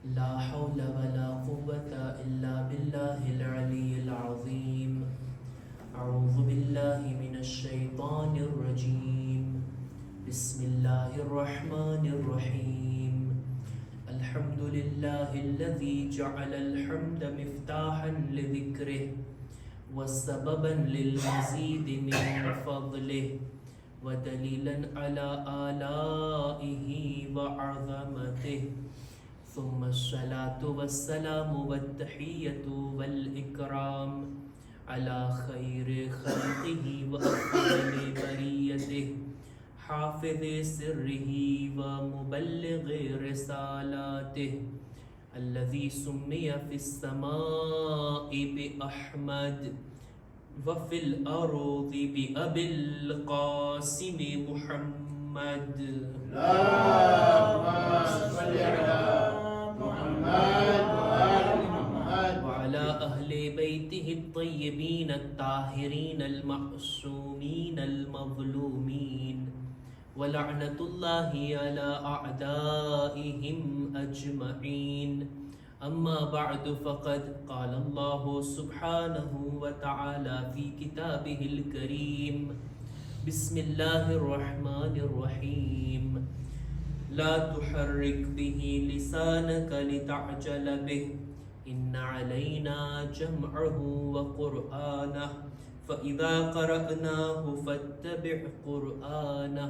لا حول ولا قوة إلا بالله العلي العظيم. أعوذ بالله من الشيطان الرجيم. بسم الله الرحمن الرحيم. الحمد لله الذي جعل الحمد مفتاحا لذكره وسببا للمزيد من فضله ودليلا على آلائه وعظمته. ثم الصلاة والسلام والتحية والإكرام على خير خلقه وأفضل بريته حافظ سره ومبلغ رسالاته الذي سمي في السماء بأحمد وفي الأرض بأبي القاسم محمد. اللهم صل على محمد وآل محمد وعلى أهل بيته الطيبين الطاهرين المعصومين المظلومين ولعنة الله على أعدائهم أجمعين. أما بعد فقد قال الله سبحانه وتعالى في كتابه الكريم: بسم الله الرحمن الرحيم. لا تحرك به لسانك لتعجل به إن علينا جمعه وقرآنه فإذا قرأناه فاتبع قرآنه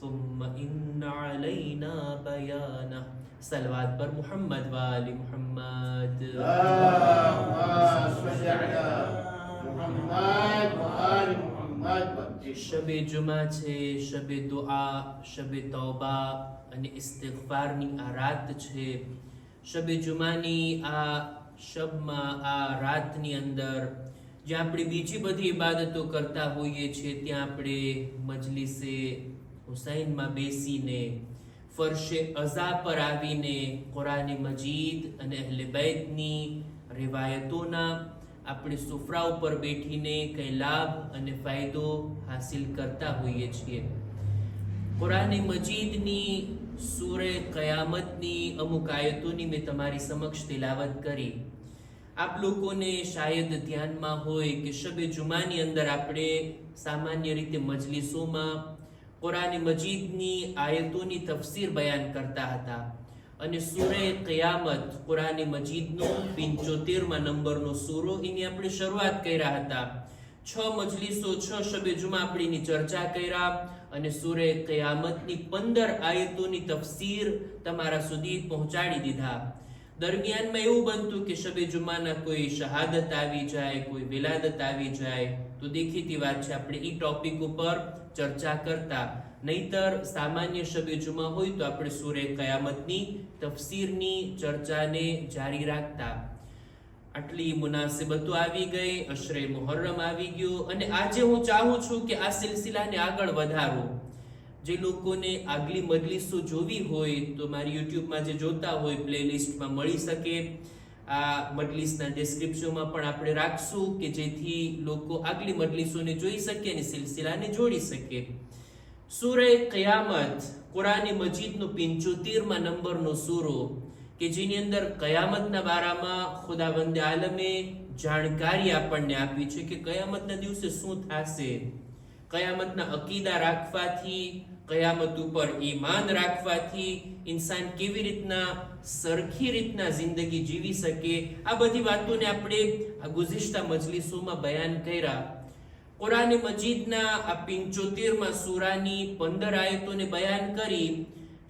ثم إن علينا بيانه. सलवात पर मोहम्मद वाली मोहम्मद. اللهم صل على محمد وآل محمد. શબે જુમા છે, શબે દુઆ, શબે તૌબા અને ઇસ્તિગફારની આ રાત છે. શબે જુમાની આ શબમાં, આ રાતની અંદર જ્યાં આપણે બીજી બધી ઇબાદતો કરતા હોઈએ છીએ, ત્યાં આપણે મજલિસે હુસૈનમાં બેસીને, ફરશે અઝા પર આવીને કુરાન મજીદ અને અહલે બેતની રિવાયતોના આપણે સુફરા ઉપર બેઠીને કંઈ લાભ અને ફાયદો હાસિલ કરતા હોઈએ છીએ. કુરાન મજીદની સૂરે કયામતની અમુક આયતોની મેં તમારી સમક્ષ તિલાવત કરી. આપ લોકોને શાયદ ધ્યાનમાં હોય કે શબે જુમાની અંદર આપણે સામાન્ય રીતે મજલિસોમાં કુરાન મજીદની આયતોની તફસીર બયાન કરતા હતા અને સૂરે કયામત કુરાન મજીદનો 75મા નંબરનો સૂરો, એની આપણે શરૂઆત કર્યા હતા. 6 મજલિસો, 6 શબે જુમા આપણે એની ચર્ચા કર્યા અને સૂરે કયામતની 15 આયતોની તફસીર તમારા સુધી પહોંચાડી દીધા. દરમિયાનમાં એવું બનતું કે શબે જુમાના કોઈ શહાદત આવી જાય, કોઈ વિલાદત આવી જાય તો દેખીતી વાત છે આપણે એ ટોપિક ઉપર ચર્ચા કરતા. નહીતર સામાન્ય શબે જુમા હોય તો આપણે સૂરે કયામતની તફસીરની ચર્ચાને જારી રાખતા. આટલી મુનાસિબતો આવી ગઈ, અશરે મુહર્રમ આવી ગયો અને આજે હું ચાહું છું કે આ સિલસિલાને આગળ વધારું. જે લોકોને આગલી મજલિસો જોવી હોય તો મારી યુટ્યુબમાં જે જોતા હોય પ્લેલિસ્ટમાં મળી શકે. આ મજલિસના ડિસ્ક્રિપ્શનમાં પણ આપણે રાખશું કે જેથી લોકો આગલી મજલિસોને જોઈ શકે અને સિલસિલાને જોડી શકે. સૂરે કયામત કુરાન મજીદનો 75મા નંબરનો સૂરો કે જેની અંદર કયામતના બારામાં ખુદાવંદ આલમે જાણકારી આપણને આપી છે કે કયામતના દિવસે શું થશે. કયામતના અકીદા રાખવાથી, કયામત ઉપર ઈમાન રાખવાથી ઇન્સાન કેવી રીતના સરખી રીતના જિંદગી જીવી શકે, આ બધી વાતોને આપણે આ ગુઝિશ્તા મજલિસોમાં બયાન કર્યા. કુરાન મજીદના આ 75મા સૂરાની 15 આયતોને બયાન કરી.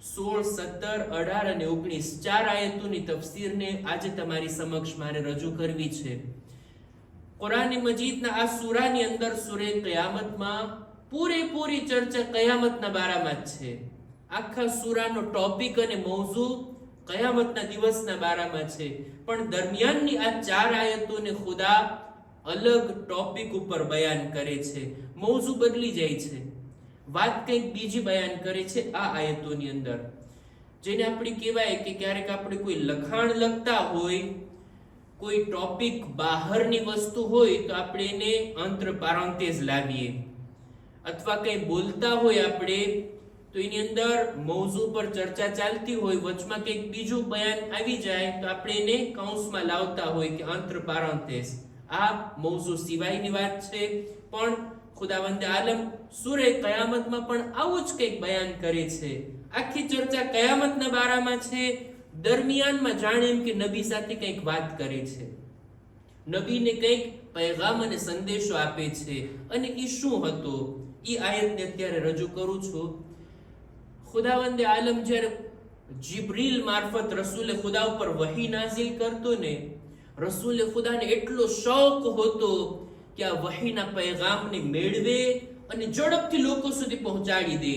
16, 17, 18 અને 19 4 આયતોની તફસીરને આજે તમારી સમક્ષ મારે રજૂ કરવી છે. કુરાન મજીદના આ સૂરાની અંદર સૂરે કયામતમાં પૂરેપૂરી ચર્ચા કયામતના બારામાં જ છે. આખા સૂરાનો ટોપિક અને મૌઝુ કયામતના દિવસના બારામાં છે. પણ દરમિયાનની આ 4 આયતોને ખુદા અલગ ટોપિક ઉપર બયાન કરે છે. મૌઝુ બદલી જાય છે, વાત કંઈક બીજી બયાન કરે છે આ આયતોની અંદર. જેને આપણે કહેવાય કે ક્યારેક આપણે કોઈ લખાણ લખતા હોય, કોઈ ટોપિક બહારની વસ્તુ હોય તો આપણે એને અંતર પારંતેજ લાવીએ, અથવા કંઈ બોલતા હોય આપણે તો એની અંદર મૌઝુ પર ચર્ચા ચાલતી હોય, વચમાં કંઈક બીજું બયાન આવી જાય તો આપણે એને કૌંસમાં લાવતા હોય કે અંતર પારંતેસ, આ મૌઝુ સિવાયની વાત છે. પણ ખુદાવંદે આલમ સૂરે કયામતમાં પણ આવું જ કંઈક બયાન કરે છે. આખી ચર્ચા કયામતના બારામાં છે. દરમિયાનમાં જાણે એમ કે નબી સાથે કંઈક વાત કરે છે, નબીને કંઈક પૈગામ અને સંદેશો આપે છે. અને એ શું હતો એ આયતને અત્યારે રજૂ કરું છું. ખુદાવંદે આલમ જ્યારે જિબ્રીલ મારફત રસૂલે ખુદા ઉપર વહી નાઝિલ કરતો ને, રસૂલે ખુદાને એટલો શોખ હતો કે આ વહીના પૈગામને મેળવે અને ઝડપથી લોકો સુધી પહોંચાડી દે.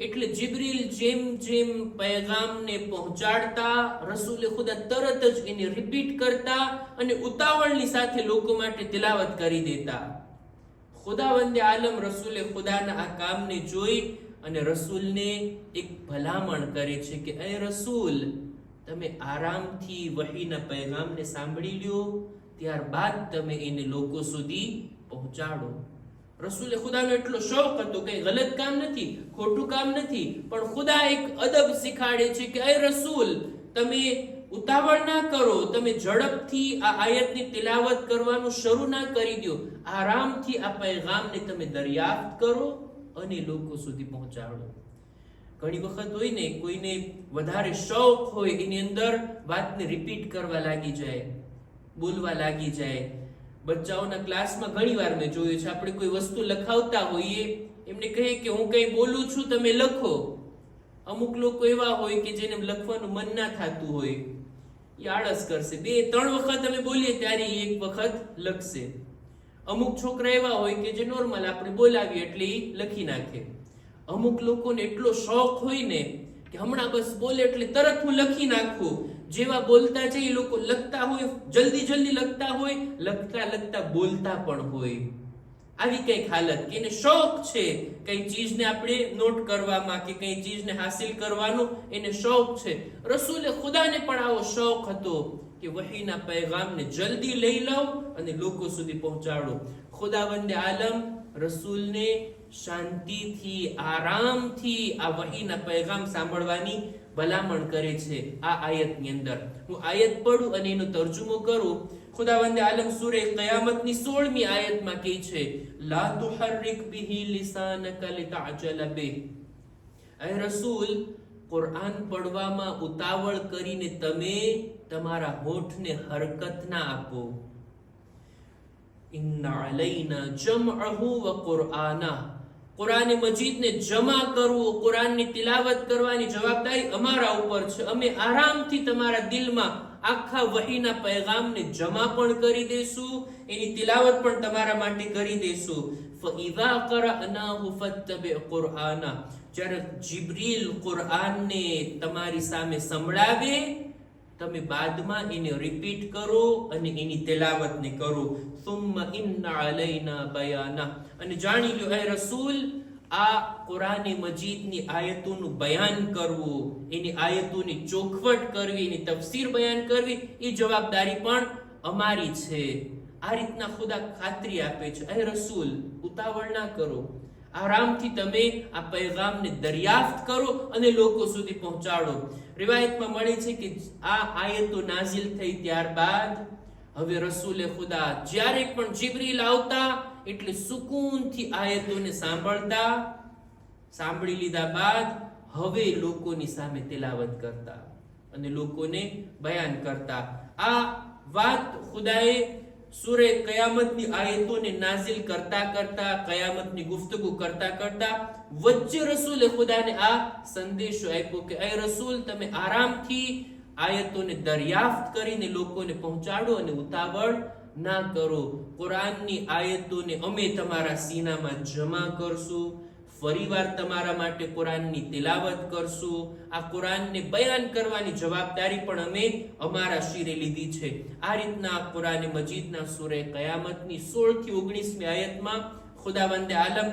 એટલે જિબ્રીલ જેમ જેમ પૈગામને પહોંચાડતા, રસૂલે ખુદા તરત જ એને રિપીટ કરતા અને ઉતાવળની સાથે લોકો માટે તિલાવત કરી દેતા. ખુદાવંદે આલમ રસૂલે ખુદાના આ કામને જોઈ અને રસૂલને એક ભલામણ કરે છે કે એ રસૂલ, તમે આરામથી વહીના પૈગામને સાંભળી લ્યો, ત્યારબાદ તમે એને લોકો સુધી પહોંચાડો. રસૂલે ખુદાનો એટલો શોખ હતો, કઈ ગલત કામ નથી, ખોટું કામ નથી, પણ ખુદા એક અદબ શીખાડે છે કે એ રસૂલ, તમે ઉતાવળ ના કરો, તમે ઝડપથી આ આયતની તિલાવત કરવાનું શરૂ ના કરી દો, આરામથી આ પૈગામને તમે દરિયાફ્ત કરો અને લોકો સુધી પહોંચાડો. ઘણી વખત હોય ને, કોઈને વધારે શોખ હોય, એની અંદર વાતને રિપીટ કરવા લાગી જાય, બોલવા લાગી જાય. બચ્ચાઓના ક્લાસમાં ઘણી વાર મેં જોયું છે, આપણે કોઈ વસ્તુ લખાવતા હોઈએ, એમને કહીએ કે હું કઈ બોલું છું, તમે લખો. અમુક લોકો એવા હોય કે જેને લખવાનું મન ના થતું હોય, એ આળસ કરશે, 2-3 વખત અમે બોલીએ ત્યારે એક વખત લખશે. અમુક છોકરા એવા હોય કે જે નોર્મલ આપણે બોલાવીએ એટલે એ લખી નાખે. અમુક લોકોને એટલો શોખ હોય ને કે હમણાં બસ બોલે એટલે તરત હું લખી નાખું. જેવા બોલતા છે એ લોકો લખતા હોય, જલ્દી લખતા હોય, લખતા બોલતા પણ હોય. આવી કઈક હાલત કે એને શોખ છે કઈ ચીજને આપણે નોટ કરવામાં કે કઈ ચીજને હાસિલ કરવાનો એને શોખ છે. રસૂલે ખુદાને પણ આવો શોખ હતો કે વહીના પૈગામને જલ્દી લઈ લો અને લોકો સુધી પહોંચાડો. ખુદાવંદે આલમ રસૂલને શાંતિથી, આરામથી આ વહીના પૈગામ સાંભળવાની ભલામણ કરે છે આ આયતની અંદર. હું આયત પઢું અને એનો તર્જુમો કરું. ખુદાવંદે આલમ સૂરે કયામતની 16મી આયતમાં કહે છે, લા તુહર્રિક બિહી લિસાનકા લિતઅજલ બિહ. એ રસૂલ, કુરઆન પઢવામાં ઉતાવળ કરીને તમે તમારા હોઠને હરકત ના આપો. ઇન્ના અલૈના જમઅહુ વ કુરઆના. કુરાન મજીદને જમા કરવું, કુરાનની તિલાવત કરવાની જવાબદારી અમારા ઉપર છે. અમે આરામથી તમારા દિલમાં આખા વહીના પૈગામને જમા પણ કરી દેશું, એની તિલાવત પણ તમારા માટે કરી દેશું. ફઇઝા કરઅનાહુ ફત્તબિ કુરઆના. જ્યારે જિબ્રીલ કુરઆનને તમારી સામે સંભળાવે, તમે બાદમાં એને રિપીટ કરો અને એની તિલાવતને કરો. સુમ્મા ઇન્ના અલૈના બયાના. અને જાણી લો એ રસૂલ, આ કુરાન મજીદની આયતોનું બયાન કરવું, એની આયતોની ચોખવટ કરવી, એની તફસીર બયાન કરવી, એ જવાબદારી પણ અમારી છે. આ રીતના ખુદા ખાતરી આપે છે, એ રસૂલ ઉતાવળ ના કરો, આરામથી તમે આ પૈગામને દરિયાફ્ત કરો અને લોકો સુધી પહોંચાડો. રિવાયતમાં મળે છે કે આ આયતો નાઝિલ થઈ ત્યારબાદ હવે રસૂલે ખુદા જ્યારે પણ જિબ્રીલ આવતા એટલે સુકૂનથી આયતોને સાંભળતા, સાંભળી લીધા બાદ હવે લોકોની સામે તિલાવત કરતા અને લોકોને બયાન કરતા. આ વાત ખુદાએ સૂરે કયામતની આયતોને નાઝિલ કરતા કરતા, કયામતની ગુફ્તગુ કરતા કરતા વચ્ચે રસૂલે ખુદાને આ સંદેશો આપ્યો કે એ રસૂલ, તમે આરામથી આયતોને દરિયાફ્ત કરીને લોકોને પહોંચાડો અને ઉતાવળ ના કરો. કુરાનની આયતોને અમે તમારા સીનામાં જમા કરશું, ફરીવાર તમારા માટે કુરાનની તિલાવત કરશું. આ કુરાનને બયાન કરવાની જવાબદારી પણ અમે અમારા શિરે લીધી છે. આ રીતના કુરાન મજીદના સૂરે કયામતની 16 થી 19મી આયતમાં ખુદાવંદે આલમ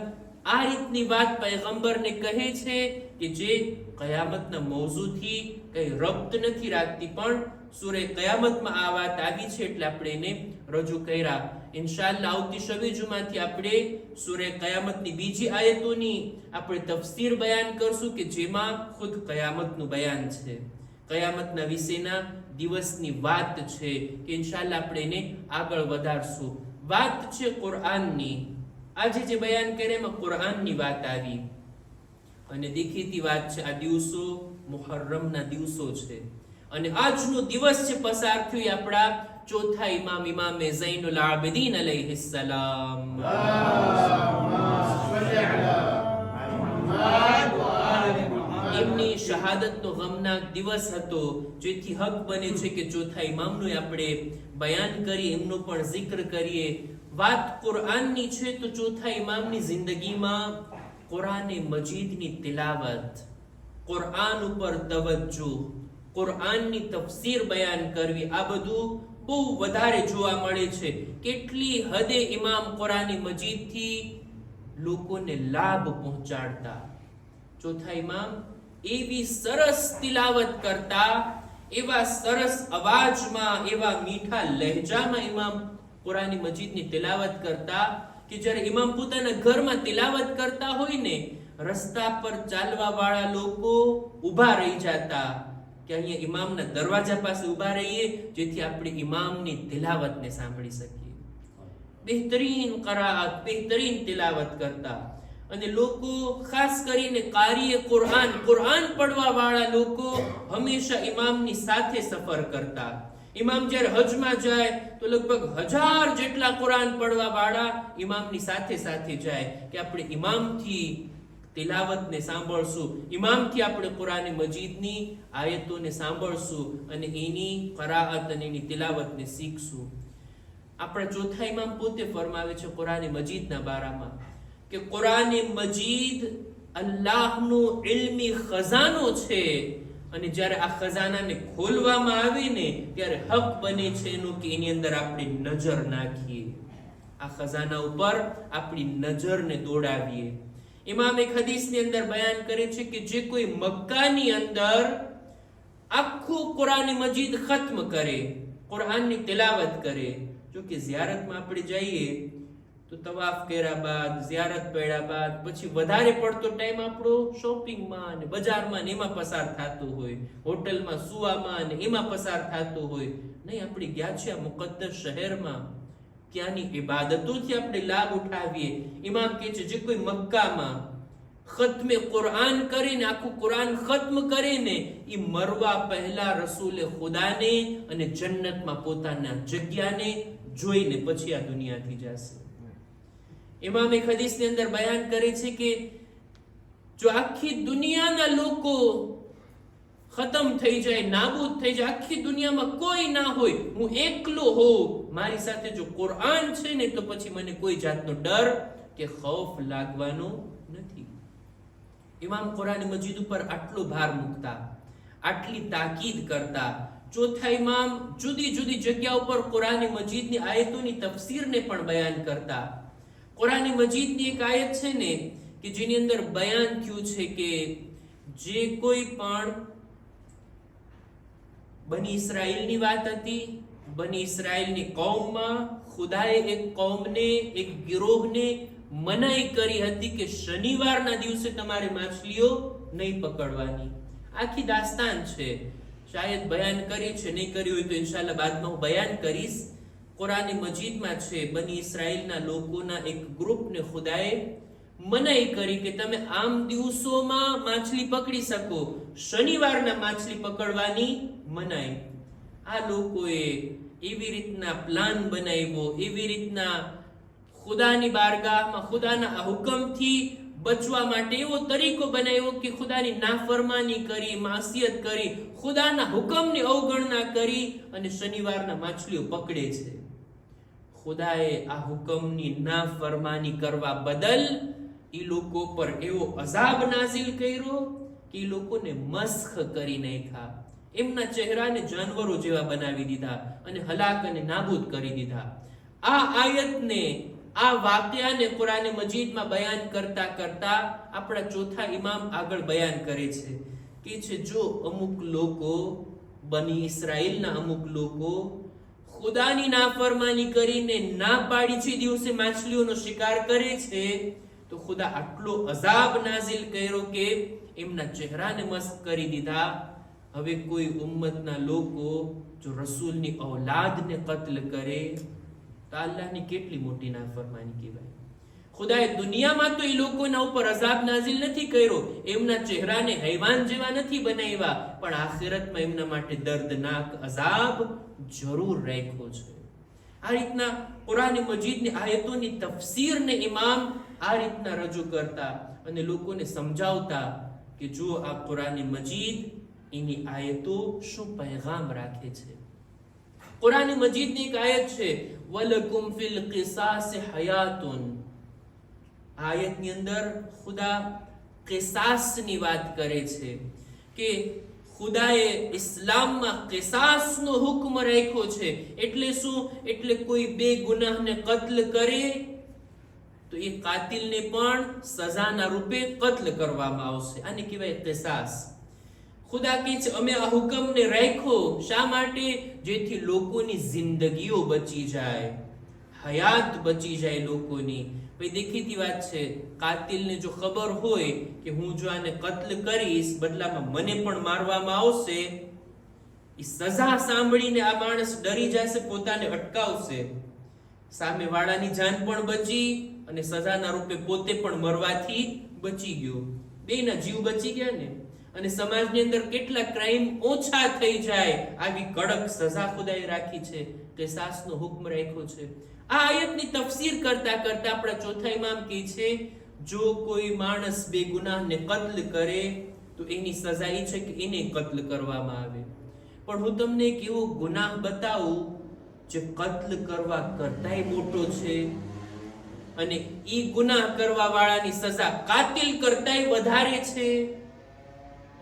આ રીતની વાત પૈગંબરને કહે છે કે જે કયામતના મૌઝૂથી કઈ રબ્ત નથી રાખતી, પણ સૂરે કયામતમાં આ વાત આવી છે એટલે આપણે એને રજૂ કર્યા. ઇન્શાઅલ્લાહ આવતી શબે જુમાથી આપણે સૂરે કયામતની બીજી આયતોની આપણે તફસીર બયાન કરશું કે જેમાં ખુદ કયામતનું બયાન છે, કયામતના વિશેના દિવસની વાત છે કે ઇન્શાઅલ્લાહ આપણે એને આગળ વધારશું. વાત છે કુરઆનની. આજે જે બયાન કર્યા એમાં કુરઆનની વાત આવી અને દેખીતી વાત છે આ દિવસો મુહર્રમના દિવસો છે અને આજનો દિવસ જે પસાર થયો આપણા ચોથા ઇમામ ઇમામે ઝૈનુલ આબિદીન અલૈહિસ્સલામ એમની શહાદતનો ગમનાક દિવસ હતો, જેથી હક બને છે કે ચોથા ઇમામનું આપણે બયાન કરીએ, એમનો પણ જિક્ર કરીએ. વાત કુરઆનની છે તો ચોથા ઇમામની જિંદગીમાં કુરાને મજીદની તિલાવત, કુરઆન ઉપર તવજ્જો, કુરઆનની તફસીર બયાન કરવી, આ બધું બહુ વધારે જોવા મળે છે. કેટલી હદે ઇમામ કુરાન મજીદથી લોકોને લાભ પહોંચાડતા. ચોથા ઇમામ એવી સરસ તિલાવત કરતા, એવા સરસ અવાજમાં, એવા મીઠા લહેજામાં ઇમામ કુરાન મજીદની તિલાવત કરતા કે જ્યારે ઇમામ પોતાના ઘરમાં તિલાવત કરતા હોય ને, રસ્તા પર ચાલવા વાળા લોકો ઊભા રહી જતા કે અહીંયા ઇમામના દરવાજા પાસે ઊભા રહીએ જેથી આપણે ઇમામની તિલાવતને સાંભળી શકીએ. બહેતરીન કરાઅત, બહેતરીન તિલાવત કરતા. અને લોકો ખાસ કરીને કારીએ કુરઆન, કુરઆન પડવા વાળા લોકો હંમેશા ઇમામની સાથે સફર કરતા. ઇમામ જ્યારે હજમાં જાય તો લગભગ 1000 જેટલા કુરઆન પડવા વાળા ઇમામની સાથે સાથે જાય કે આપણે ઇમામથી તિલાવતને સાંભળશું, ઇમામથી આપણે કુરાન મજીદની આયતોને સાંભળશું અને એની કરાઅત અને એની તિલાવતને શીખશું. આપણા ચોથા ઇમામ પોતે ફરમાવે છે કુરાન મજીદના બારામાં કે કુરાન મજીદ અલ્લાહનો ઇલ્મી ખજાનો છે અને જ્યારે આ ખજાનાને ખોલવામાં આવે ને ત્યારે હક બને છે એનું કે એની અંદર આપણે નજર નાખીએ, આ ખજાના ઉપર આપણી નજરને દોડાવીએ. ઇમામ એક હદીસની અંદર બયાન કરે છે કે જે કોઈ મક્કાની અંદર આખું કુરાન મજીદ ખત્મ કરે, કુરાનની તિલાવત કરે, જો કે ઝિયારતમાં આપણે જઈએ તો તવાફ કર્યા બાદ, ઝિયારત પડ્યા બાદ પછી વધારે પડતો ટાઈમ આપણો શોપિંગમાં અને બજારમાં ને એમાં પસાર થતો હોય, હોટલમાં સુવામાં અને એમાં પસાર થતો હોય. નહીં, આપણે ગયા છે આ મુકદ્દસ શહેરમાં, ત્યાંની ઇબાદતોથી આપણે લાભ ઉઠાવીએ. ઇમામ કહે છે જે કોઈ મક્કામાં ખત્મે કુરઆન કરીને આખું કુરાન ખત્મ કરે ને, એ મરવા પહેલા રસૂલે ખુદાને અને જન્નતમાં પોતાના જગ્યાને જોઈને પછી આ દુનિયાથી જશે. ઇમામ એક હદીસની અંદર બયાન કરે છે કે જો આખી દુનિયાના લોકો ખતમ થઈ જાય, નાબૂદ થઈ જાય, આખી દુનિયામાં કોઈ ના હોય, હું એકલો હોઉં, મારી સાથે જો કુરઆન છે ને તો પછી મને કોઈ જાતનો ડર કે ખૌફ લાગવાનો નથી. ઇમામ કુરાન મજીદ ઉપર આટલો ભાર મૂકતા, આટલી તાકીદ કરતા. ચોથા ઇમામ જુદી જુદી જગ્યા ઉપર કુરાન મજીદની આયતોની તફસીરને પણ બયાન કરતા. કુરાન મજીદની એક આયત છે ને કે જેની અંદર બયાન થયું છે કે જે કોઈ પણ બની ઇસ્રાઈલની વાત હતી, બની ઇસ્રાઈલની કૌમમાં ખુદાએ એક કૌમને, એક ગિરોહને મનાઈ કરી હતી કે શનિવારના દિવસે તમારે માછલીઓ નહીં પકડવાની. આખી દાસ્તાન છે, શાયદ બયાન કરી છે, નહીં કરી હોય તો ઇન્શાઅલ્લાહ બાદમાં હું બયાન કરીશ. કુરાન મજીદમાં છે બની ઇસ્રાઈલના લોકોના એક ગ્રુપને ખુદાએ મનાઈ કરી કે તમે આમ દિવસોમાં માછલી પકડી શકો, શનિવારના માછલી પકડવાની મનાઈ. આ લોકોએ એવી રીતના પ્લાન બનાવ્યો, એવી રીતના ખુદાની બારગાહમાં ખુદાના હુકમથી બચવા માટે એવો તરીકો બનાવ્યો કે ખુદાની નાફરમાની કરી, માસિયત કરી, ખુદાના હુકમની અવગણના કરી અને શનિવારના માછલીઓ પકડે છે. ખુદાએ આ હુકમની નાફરમાની કરવા બદલ એ લોકો પર એવો અઝાબ નાઝિલ કર્યો કે એ લોકોને મસ્ખ કરી નાખ્યા, એમના ચહેરાને જાનવરો જેવા બનાવી દીધા અને હલાક અને નાબૂદ કરી દીધા. આ આયતને, આ વાક્યાને કુરાન મજીદમાં બયાન કરતા કરતા આપણા ચોથા ઇમામ આગળ બયાન કરે છે કે જો અમુક લોકો બની ઇસરાઈલના અમુક લોકો ખુદાની નાફરમાની કરીને ના પાડી છે દિવસે માછલીઓનો શિકાર કરે છે, તો ખુદા આટલો અઝાબ નાઝિલ કર્યો કે એમના ચહેરાને મસ્ત કરી દીધા. હવે કોઈ ઉમ્મતના લોકો જો રસૂલની ઔલાદને કત્લ કરે તો અલ્લાહની કેટલી મોટી નાફરમાની કહેવાય. ખુદાએ દુનિયામાં તો એ લોકોના ઉપર અઝાબ નાઝિલ નથી કર્યો, એમના ચહેરાને હૈવાન જેવા નથી બનાવ્યા, પણ આખિરતમાં એમના માટે દર્દનાક અઝાબ જરૂર રાખ્યો છે. આ રીતના કુરાન મજીદની આયતોની તફસીરને ઇમામ આ રીતના રજૂ કરતા અને લોકોને સમજાવતા કે જો આ કુરાન મજીદ એની આયતો શું પૈગામ રાખે છે. કુરાન મજીદની એક આયત છે વલકુમ ફિલ કિસાસ હયાતુન. આયતની અંદર ખુદા કિસાસની વાત કરે છે કે ખુદાએ ઇસ્લામમાં કિસાસનો હુકમ રાખ્યો છે. એટલે શું? એટલે કોઈ બે ગુનાહને કત્લ કરે તો એ કાતિલને પણ સજાના રૂપે કત્લ કરવામાં આવશે. આને કહેવાય કિસાસ. ખુદા કહે છે અમે આ હુકમને રાખ્યો શા માટે? જેથી લોકોની જિંદગીઓ બચી જાય, હયાત બચી જાય લોકોની. ભાઈ દેખીતી વાત છે, કાતિલને જો ખબર હોય કે હું જો આને કત્લ કરીશ બદલામાં મને પણ મારવામાં આવશે, એ સજા સાંભળીને આ માણસ ડરી જશે, પોતાને અટકાવશે. સામેવાળાની જાન પણ બચી અને સજાના રૂપે પોતે પણ મરવાથી બચી ગયો. બેના જીવ બચી ગયા ને. અને સમાજની અંદર કેટલા ક્રાઇમ ઓછા થઈ જાય, આવી કડક સજા ખુદાએ રાખી છે, કિસાસનો હુકમ રાખ્યો છે. આ આયતની તફસીર કરતા કરતા આપણા ચોથા ઇમામ કહે છે જો કોઈ માણસ બે ગુનાહને કત્લ કરે તો એની સજા એ છે કે એને કત્લ કરવામાં આવે. પણ હું તમને એક એવો ગુનાહ બતાવું જે કત્લ કરવા કરતાય મોટો છે અને ઈ ગુનાહ કરવા વાળાની સજા કાતિલ કરતાય વધારે છે.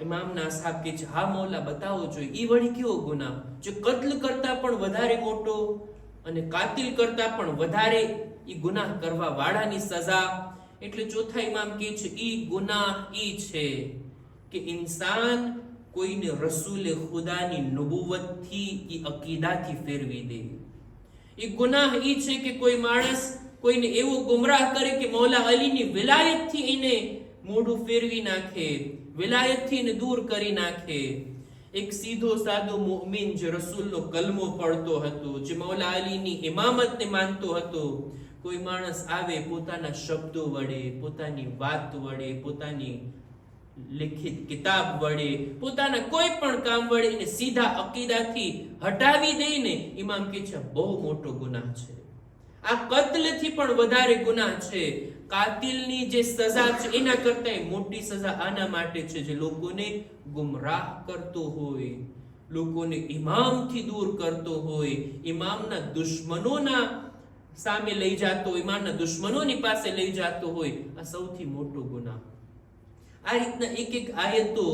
ઇમામના સાહેબ કહે છે હા મૌલા બતાવો જોઈએ. ઈ વળી કેવો ગુનાહ જે કત્લ કરતા પણ વધારે મોટો અને કાતિલ કરતા પણ વધારે ઈ ગુનાહ કરવા વાળાની સજા? એટલે ચોથા ઇમામ કહે છે ઈ ગુનાહ ઈ છે કે ઇન્સાન કોઈને રસૂલે ખુદાની નબુવતથી ઈ અકીદાથી ફેરવી દે. ઈ ગુનાહ ઈ છે કે કોઈ માણસ કોઈને એવો ગુમરાહ કરે કે મૌલા અલીની વિલાયતથી એને મોઢું ફેરવી નાખે, વિલાયતથી એને દૂર કરી નાખે. એક સીધો સાદો મુઅમિન જે રસૂલનો કલમો પડતો હતો, જે મૌલા અલીની ઇમામતને માનતો હતો, કોઈ માણસ આવે પોતાના શબ્દો વડે, પોતાની વાત વડે, પોતાની લિખિત કિતાબ વડે, પોતાના કોઈ પણ કામ વડે એને સીધા અકીદાથી હટાવી દઈને ઇમામ કહે છે બહુ મોટો ગુનાહ છે. આ કત્લથી પણ વધારે ગુનાહ છે. કાતિલની જે સજા છે એના કરતા મોટી સજા આના માટે છે જે લોકોને ગુમરાહ કરતો હોય, લોકોને ઇમામથી દૂર કરતો હોય, ઇમામના દુશ્મનોના સામે લઈ જતો હોય, ઇમામના દુશ્મનોની પાસે લઈ જતો હોય. આ સૌથી મોટો ગુનાહ. આ રીતના એક એક આયતો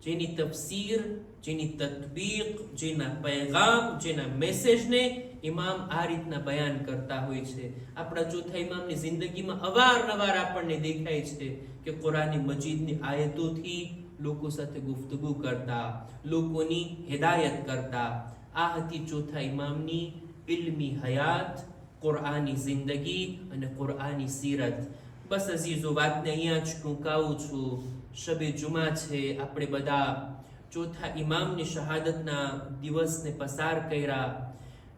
જેની તફસીર, જેની તત્બીક, જેના પૈગામ, જેના મેસેજને ઇમામ આ રીતના બયાન કરતા હોય છે. આપણા ચોથા ઇમામની જિંદગીમાં અવારનવાર આપણને દેખાય છે કે કુરાન મજીદની આયતોથી લોકો સાથે ગુફ્તગુ કરતા, લોકોની હિદાયત કરતા. આ હતી ચોથા ઇમામની ઇલ્મી હયાત, કુરાની જિંદગી અને કુરાની સીરત. બસ અઝીઝો વાતને અહીંયા જ ટૂંકાવું છું. શબે જુમા છે, આપણે બધા ચોથા ઇમામની શહાદતના દિવસને પસાર કર્યા.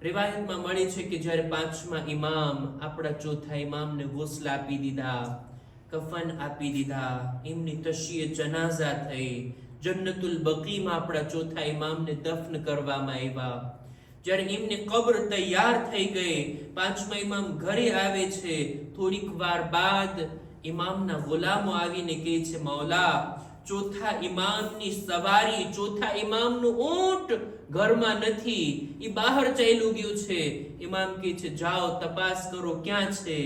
રિવાયતમાં મળે છે કે જ્યારે પાંચમા ઇમામ આપણા ચોથા ઇમામને ગુસ્લ આપી દીધા, કફન આપી દીધા, એમની તશીએ જનાઝા થઈ, જન્નતુલ બકીમાં આપણા ચોથા ઇમામને દફન કરવામાં આવ્યા. જ્યારે એમની કબ્ર તૈયાર થઈ ગઈ, પાંચમા ઇમામ ઘરે આવે છે. થોડીક વાર બાદ ઇમામના ગુલામો આવીને કહે છે મૌલા ચોથા ઇમામની સવારી, ચોથા ઇમામનું ઊંટ ઘરમાં નથી, એ બહાર ચાલ્યું ગયું છે. ઇમામ કહે છે જાઓ તપાસ કરો ક્યાં છે.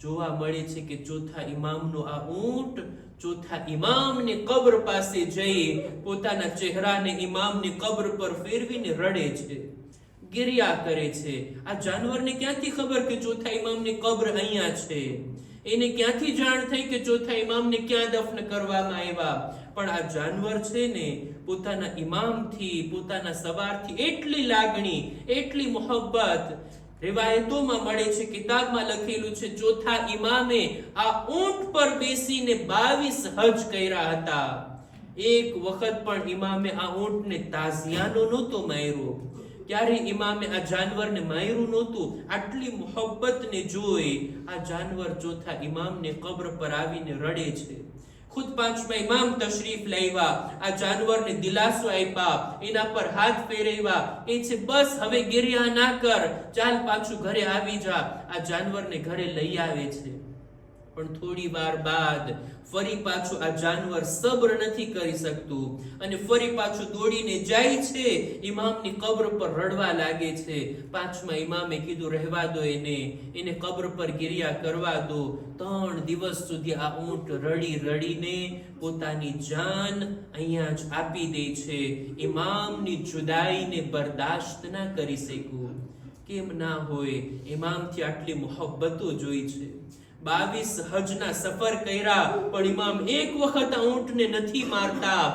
જોવા મળે છે કે ચોથા ઇમામનું આ ઊંટ ચોથા ઇમામની કબ્ર પાસે જઈ પોતાના ચહેરાને ઇમામની કબ્ર પર ફેરવીને રડે છે, ગિરિયા કરે છે. આ જાનવરને ક્યાંથી ખબર કે ચોથા ઇમામની કબ્ર અહીંયા છે? એને ક્યાંથી જાણ થઈ કે ચોથા ઇમામને ક્યાં દફન કરવામાં આવ્યા? પણ આ જાનવર છે ને પોતાના ઇમામથી, પોતાના સવારથી એટલી લાગણી, એટલી મોહબ્બત રિવાયતોમાં મળે છે, કિતાબમાં લખેલું છે, ચોથા ઇમામે આ ઊંટ પર બેસીને 22 હજ કર્યા હતા. એક વખત પણ ઇમામે આ ઊંટને તાઝિયાનો નહોતો માર્યો, ક્યારે ઇમામે આ જાનવરને માર્યું નહોતું. આટલી મોહબ્બતને જોઈ આ જાનવર ચોથા ઇમામને કબ્ર પર આવીને રડે છે. ખુદ પાંચમા ઇમામ તશરીફ લાવ્યા, આ જાનવરને દિલાસો આપ્યા, એના પર હાથ ફેરવ્યા, એ છે બસ હવે ગિરિયા ના કર, ચાલ પાછું ઘરે આવી જા. આ જાનવરને ઘરે લઈ આવે છે. પણ થોડી વાર બાદ ફરી પાછું આ જાનવર સબ્ર નથી કરી શકતું અને ફરી પાછું દોડીને જાય છે, ઇમામની કબ્ર પર રડવા લાગે છે. પાંચમા ઇમામે કીધું રહેવા દો, એને કબ્ર પર ગિરિયા કરવા દો. 3 દિવસ સુધી આ ઊંટ રડી રડીને પોતાની જાન અહીંયા જ આપી દે છે. ઇમામની જુદાઈને બરદાશ્ત ના કરી શક્યું. કેમ ના હોય? ઇમામથી આટલી મોહબ્બતો જોઈ છે. 22 હજના સફર કર્યા, પણ ઇમામ એક વખત આ ઊંટને નથી મારતા.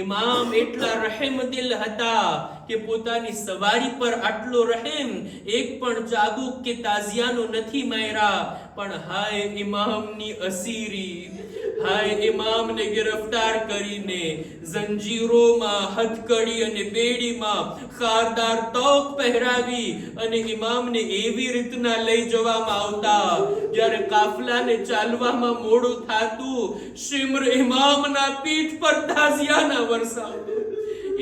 ઇમામ એટલા રહેમ દિલ હતા કે પોતાની સવારી પર આટલો રહેમ, એક પણ ચાબુક કે તાઝિયાનો નથી માર્યા. પણ હાય ઇમામની અસીરી, હાય ઇમામને ગિરફતાર કરીને જંજીરોમાં, હથકડી અને બેડીમાં ખારદાર તોક પહેરાવી અને ઇમામને એવી રીતના લઈ જવામાં આવતા, જ્યારે કાફલાને ચાલવામાં મોડું થાતું, શિમ્ર ઇમામના પીઠ પર તાઝિયાના વરસાવતો.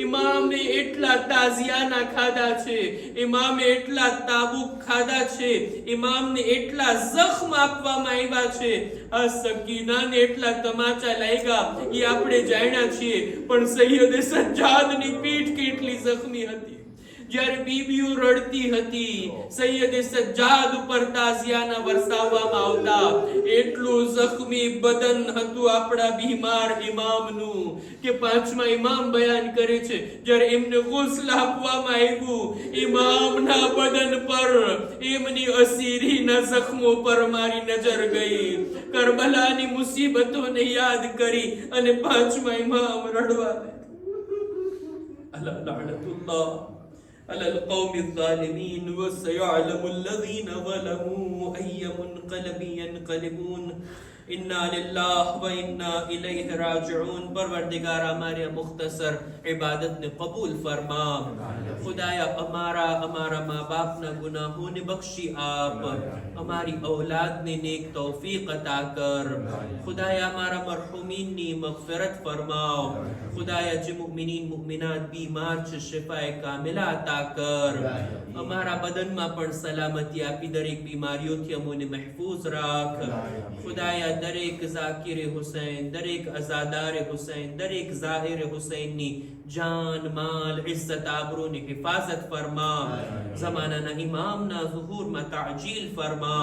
ઇમામે એટલા તાઝિયાના ખાધા છે, ઇમામે એટલા તાબુક ખાધા છે, ઇમામને એટલા જખ્મ આપવામાં આવ્યા છે, આ સકીનાને એટલા તમાચા લાગ્યા એ આપણે જાણ્યા છીએ. પણ સૈયદ સજ્જાદની પીઠ કેટલી જખ્મી હતી. જ્યારે બીબીઓ રડતી હતી, સૈયદ સજ્જાદ ઉપર તાઝિયાના વરસાવવામાં આવતા. એટલું જખ્મી બદન હતું આપણા બીમાર ઇમામનું કે પાંચમા ઇમામ બયાન કરે છે, જ્યારે એમને ગુસ્લ આપવામાં આવ્યું, ઇમામના બદન પર, એમની અસીરીના જખ્મો પર મારી નજર ગઈ. કરબલાની મુસીબતોને યાદ કરી અને પાંચમા ઇમામ રડવા લાગ્યા. અલા લઅનતુલ્લાહ على القوم الظالمين وسيعلم الذين ظلموا أي منقلب ينقلبون. इन्ना लिल्लाह व इन्ना इलैहि राजिऊन. परवरदिगार हमारे मुख्तसर इबादत ने कबूल फरमा. खुदाया हमारा माँ बाप ना गुनाहों ने बख्शी आप, हमारी औलाद ने नेक तौफीक अता कर. खुदाया हमारा मरहुमीन नी मगफिरत फरमाओ. खुदाया जो मुमिनीन मुमिनात बीमार छे शिफाए कामिला अता कर. हमारा बदन में पण सलामती आपी, दरेक बीमारियों अमोने महफूज राख. खुदाया दरेक ज़ाकिर हुसैन, दरेक अज़ादार हुसैन, दरेक ज़ाहिर हुसैन नी जान माल इज्जत आबरू ने हिफाजत फरमा. ज़माना ना इमाम ना ज़ुहूर में ताजील फरमा.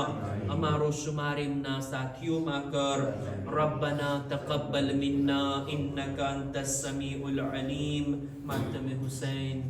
हमारो शुमार इमना साथियों मा कर. रब्बना तक़ब्बल मिन्ना इन्नका अंतस समीउल अलीम. मातम हुसैन.